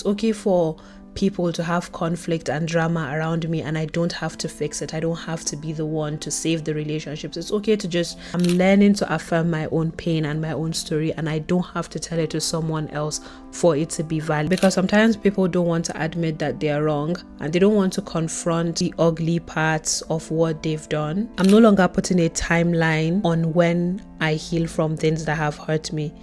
It's okay for people to have conflict and drama around me, and I don't have to fix it. I don't have to be the one to save the relationships. It's okay to just, I'm learning to affirm my own pain and my own story, and I don't have to tell it to someone else for it to be valid. Because sometimes people don't want to admit that they are wrong, and they don't want to confront the ugly parts of what they've done. I'm no longer putting a timeline on when I heal from things that have hurt me.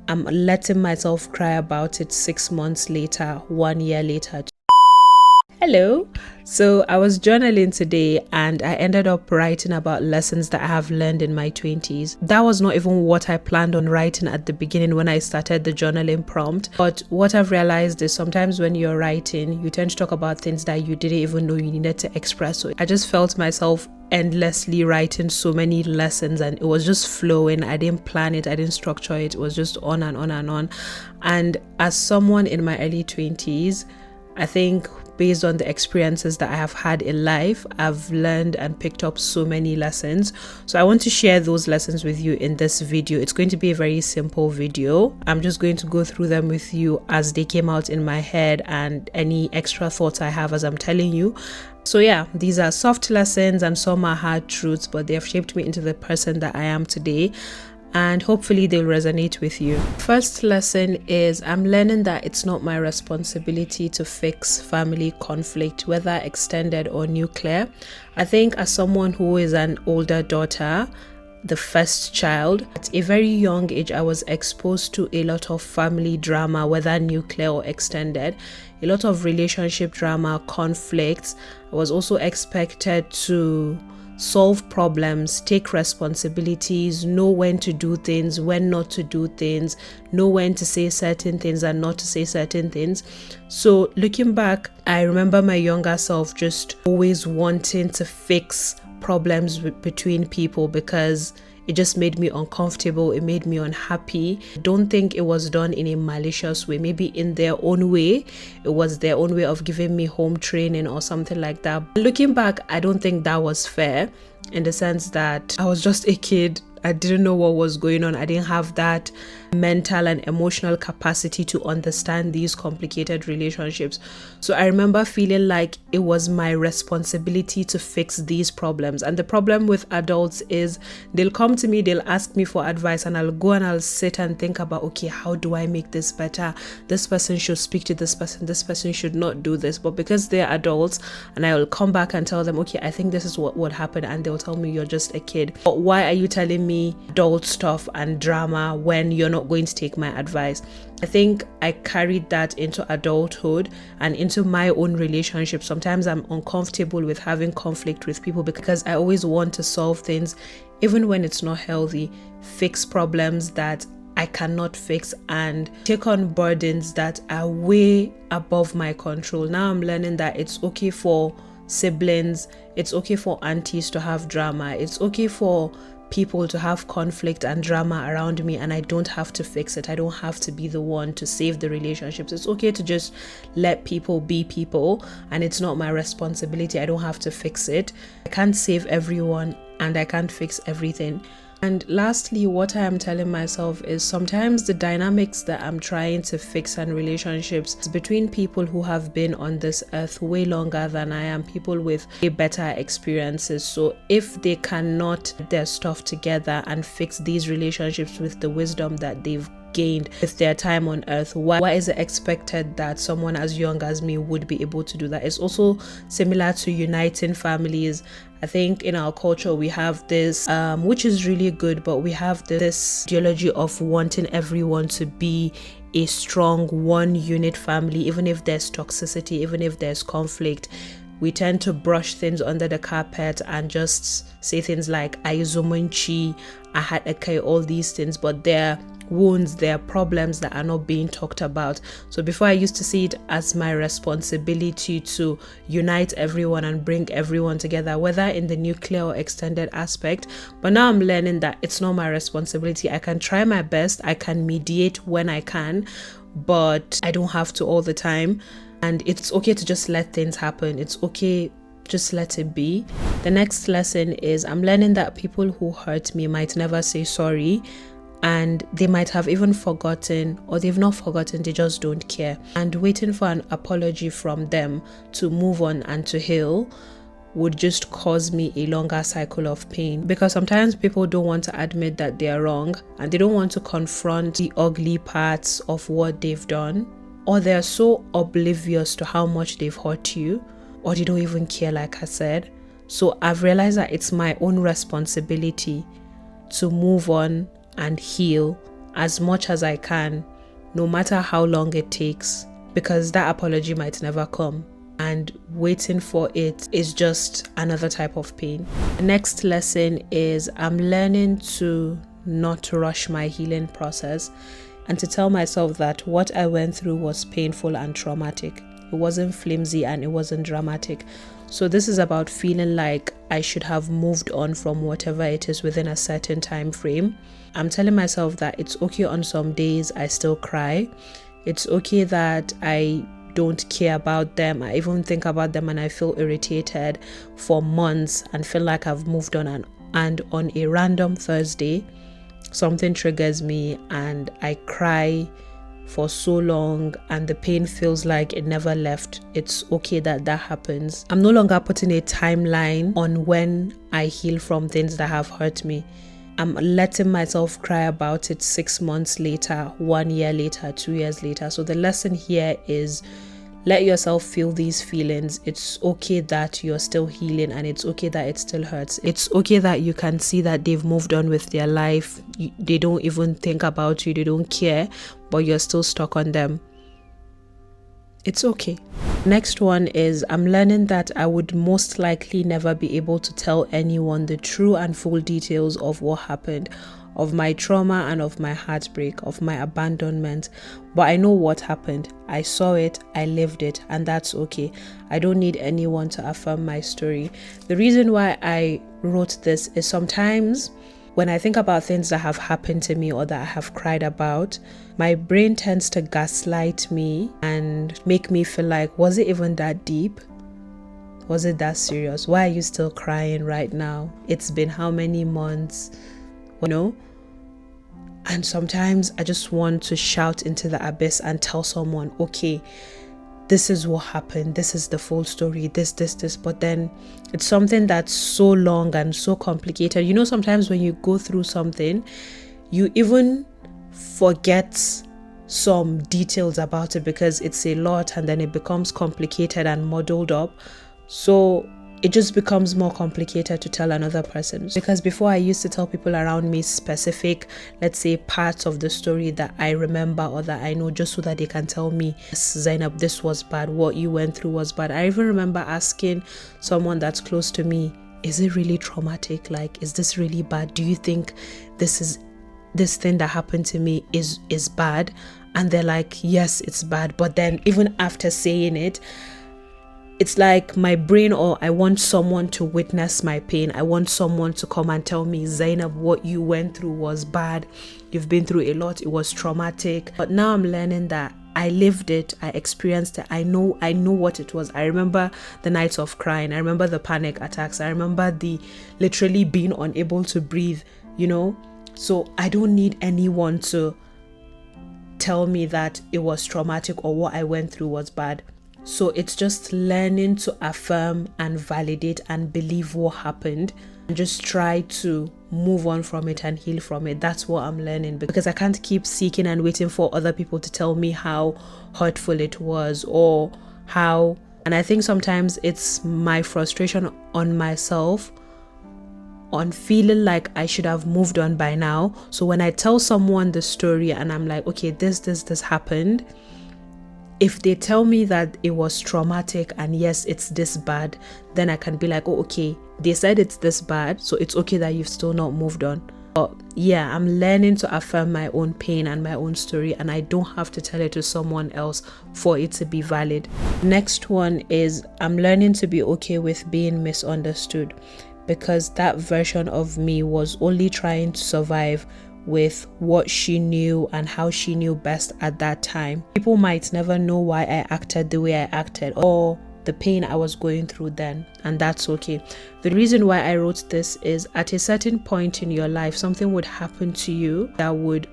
I'm letting myself cry about it 6 months later, 1 year later. Hello. So I was journaling today and I ended up writing about lessons that I have learned in my 20s. That was not even what I planned on writing at the beginning when I started the journaling prompt. But what I've realized is sometimes when you're writing, you tend to talk about things that you didn't even know you needed to express. So I just felt myself endlessly writing so many lessons, and it was just flowing. I didn't plan it, I didn't structure it. It was just on and on and on. And as someone in my early 20s, I think based on the experiences that I have had in life, I've learned and picked up so many lessons. So I want to share those lessons with you in this video. It's going to be a very simple video. I'm just going to go through them with you as they came out in my head and any extra thoughts I have as I'm telling you. So yeah, these are soft lessons and some are hard truths, but they have shaped me into the person that I am today. And hopefully they'll resonate with you. First lesson is I'm learning that it's not my responsibility to fix family conflict, whether extended or nuclear. I think as someone who is an older daughter, the first child, at a very young age, I was exposed to a lot of family drama, whether nuclear or extended, a lot of relationship drama, conflicts. I was also expected to solve problems, take responsibilities, know when to do things, when not to do things, know when to say certain things and not to say certain things. So looking back, I remember my younger self just always wanting to fix problems between people because it just made me uncomfortable. It made me unhappy. I don't think it was done in a malicious way. Maybe in their own way. It was their own way of giving me home training or something like that. Looking back, I don't think that was fair in the sense that I was just a kid. I didn't know what was going on. I didn't have that mental and emotional capacity to understand these complicated relationships. So I remember feeling like it was my responsibility to fix these problems. And the problem with adults is they'll come to me, they'll ask me for advice, and I'll go and I'll sit and think about, okay, how do I make this better? This person should speak to this person should not do this. But because they're adults, and I will come back and tell them, okay, I think this is what would happen, and they'll tell me, you're just a kid. But why are you telling me adult stuff and drama when you're not going to take my advice? I think I carried that into adulthood and into my own relationship. Sometimes I'm uncomfortable with having conflict with people because I always want to solve things, even when it's not healthy, fix problems that I cannot fix and take on burdens that are way above my control. Now I'm learning that it's okay for siblings, it's okay for aunties to have drama, it's okay for people to have conflict and drama around me, and I don't have to fix it. I don't have to be the one to save the relationships. It's okay to just let people be people, and it's not my responsibility. I don't have to fix it. I can't save everyone and I can't fix everything. And lastly, what I am telling myself is sometimes the dynamics that I'm trying to fix in relationships is between people who have been on this earth way longer than I am, people with better experiences. So if they cannot get their stuff together and fix these relationships with the wisdom that they've gained with their time on earth, why is it expected that someone as young as me would be able to do that? It's also similar to uniting families. I think in our culture we have this which is really good, but we have this ideology of wanting everyone to be a strong one unit family. Even if there's toxicity, even if there's conflict, we tend to brush things under the carpet and just say things like aizomunchi, ahatake, all these things, but they're wounds, there are problems that are not being talked about. So before I used to see it as my responsibility to unite everyone and bring everyone together, whether in the nuclear or extended aspect, but now I'm learning that it's not my responsibility. I can try my best, I can mediate when I can, but I don't have to all the time. And it's okay to just let things happen. It's okay, just let it be. The next lesson is I'm learning that people who hurt me might never say sorry, and they might have even forgotten, or they've not forgotten, they just don't care. And waiting for an apology from them to move on and to heal would just cause me a longer cycle of pain, because sometimes people don't want to admit that they are wrong, and they don't want to confront the ugly parts of what they've done, or they're so oblivious to how much they've hurt you, or they don't even care, like I said. So I've realized that it's my own responsibility to move on and heal as much as I can, no matter how long it takes, because that apology might never come, and waiting for it is just another type of pain. The next lesson is I'm learning to not rush my healing process, and to tell myself that what I went through was painful and traumatic. It wasn't flimsy and it wasn't dramatic. So this is about feeling like I should have moved on from whatever it is within a certain time frame. I'm telling myself that it's okay on some days I still cry. It's okay that I don't care about them. I even think about them and I feel irritated for months and feel like I've moved on, and on a random Thursday something triggers me and I cry for so long and the pain feels like it never left. It's okay that that happens. I'm no longer putting a timeline on when I heal from things that have hurt me. I'm letting myself cry about it 6 months later, 1 year later, 2 years later. So the lesson here is let yourself feel these feelings. It's okay that you're still healing, and it's okay that it still hurts. It's okay that you can see that they've moved on with their life. They don't even think about you. They don't care, but you're still stuck on them. It's okay. Next one is I'm learning that I would most likely never be able to tell anyone the true and full details of what happened, of my trauma and of my heartbreak, of my abandonment. But I know what happened. I saw it, I lived it, and that's okay. I don't need anyone to affirm my story. The reason why I wrote this is sometimes when I think about things that have happened to me or that I have cried about, my brain tends to gaslight me and make me feel like, was it even that deep? Was it that serious? Why are you still crying right now? It's been how many months? You know? And sometimes I just want to shout into the abyss and tell someone, okay, this is what happened, this is the full story, this, but then it's something that's so long and so complicated. You know, sometimes when you go through something, you even forget some details about it because it's a lot, and then it becomes complicated and muddled up. So it just becomes more complicated to tell another person. Because before I used to tell people around me specific, let's say, parts of the story that I remember or that I know, just so that they can tell me, Zainab, this was bad, what you went through was bad. I even remember asking someone that's close to me, is it really traumatic? Like, is this really bad? Do you think this thing that happened to me is bad? And they're like, yes, it's bad. But then even after saying it, it's like my brain, or I want someone to witness my pain. I want someone to come and tell me, Zainab, what you went through was bad. You've been through a lot. It was traumatic. But now I'm learning that I lived it. I experienced it. I know what it was. I remember the nights of crying. I remember the panic attacks. I remember the literally being unable to breathe, you know? So I don't need anyone to tell me that it was traumatic or what I went through was bad. So it's just learning to affirm and validate and believe what happened, and just try to move on from it and heal from it. That's what I'm learning, because I can't keep seeking and waiting for other people to tell me how hurtful it was or how. And I think sometimes it's my frustration on myself on feeling like I should have moved on by now. So when I tell someone the story and I'm like, okay, this happened, if they tell me that it was traumatic and yes, it's this bad, then I can be like, oh, okay, they said it's this bad, so it's okay that you've still not moved on. But yeah, I'm learning to affirm my own pain and my own story, and I don't have to tell it to someone else for it to be valid. Next one is I'm learning to be okay with being misunderstood, because that version of me was only trying to survive with what she knew and how she knew best at that time. People might never know why I acted the way I acted, or the pain I was going through then, and that's okay. The reason why I wrote this is at a certain point in your life, something would happen to you that would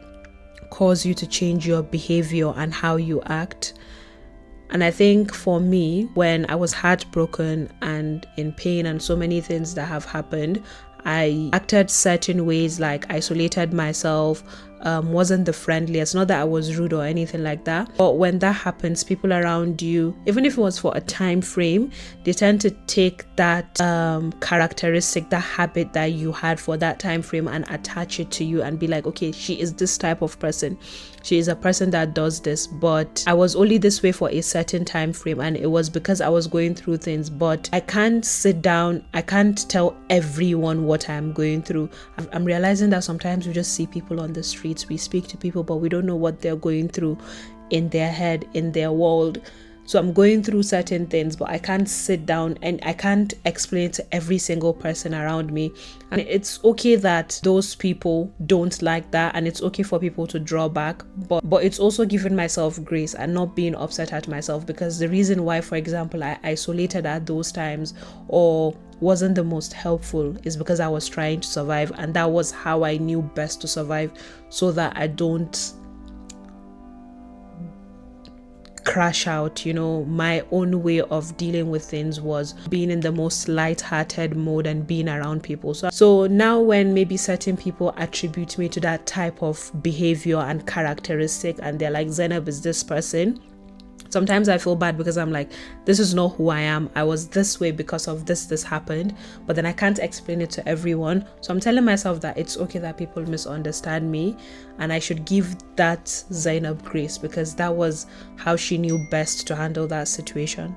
cause you to change your behavior and how you act. And I think for me, when I was heartbroken and in pain and so many things that have happened, I acted certain ways, like isolated myself, wasn't the friendliest. Not that I was rude or anything like that, but when that happens, people around you, even if it was for a time frame, they tend to take that characteristic, that habit that you had for that time frame, and attach it to you and be like, okay, she is this type of person. She is a person that does this, but I was only this way for a certain time frame, and it was because I was going through things. But I can't sit down, I can't tell everyone what I'm going through. I'm realizing that sometimes we just see people on the streets, we speak to people, but we don't know what they're going through in their head, in their world. So I'm going through certain things, but I can't sit down and I can't explain to every single person around me. And it's okay that those people don't like that, and it's okay for people to draw back, but it's also giving myself grace and not being upset at myself, because the reason why, for example, I isolated at those times or wasn't the most helpful is because I was trying to survive, and that was how I knew best to survive, so that I don't crash out. My own way of dealing with things was being in the most light-hearted mode and being around people. So now when maybe certain people attribute me to that type of behavior and characteristic, and they're like, Zainab is this person, sometimes I feel bad, because I'm like, this is not who I am. I was this way because of this happened, but then I can't explain it to everyone. So I'm telling myself that it's okay that people misunderstand me, and I should give that Zainab grace, because that was how she knew best to handle that situation.